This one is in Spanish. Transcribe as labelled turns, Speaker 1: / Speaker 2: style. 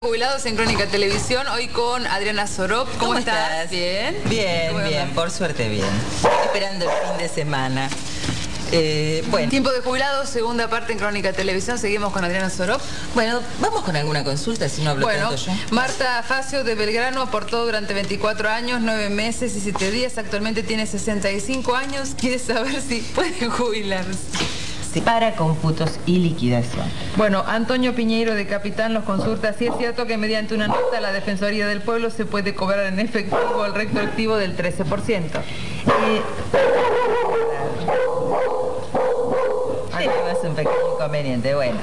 Speaker 1: Jubilados en Crónica Televisión, hoy con Adriana Sorop. ¿Cómo estás?
Speaker 2: ¿Bien? Bien, bien, por suerte bien. Esperando el fin de semana.
Speaker 1: Bueno. Tiempo de jubilados, segunda parte en Crónica Televisión. Seguimos con Adriana Sorop.
Speaker 2: Bueno, vamos con alguna consulta, si no hablo tanto yo.
Speaker 1: Marta Facio de Belgrano aportó durante 24 años, 9 meses y 7 días. Actualmente tiene 65 años. Quiere saber si puede jubilarse.
Speaker 2: Sí, para cómputos y liquidación.
Speaker 1: Bueno, Antonio Piñeiro de Capitán nos consulta si es cierto que mediante una nota la Defensoría del Pueblo se puede cobrar en efectivo el retroactivo del 13%.
Speaker 2: Tenemos un pequeño inconveniente. Bueno,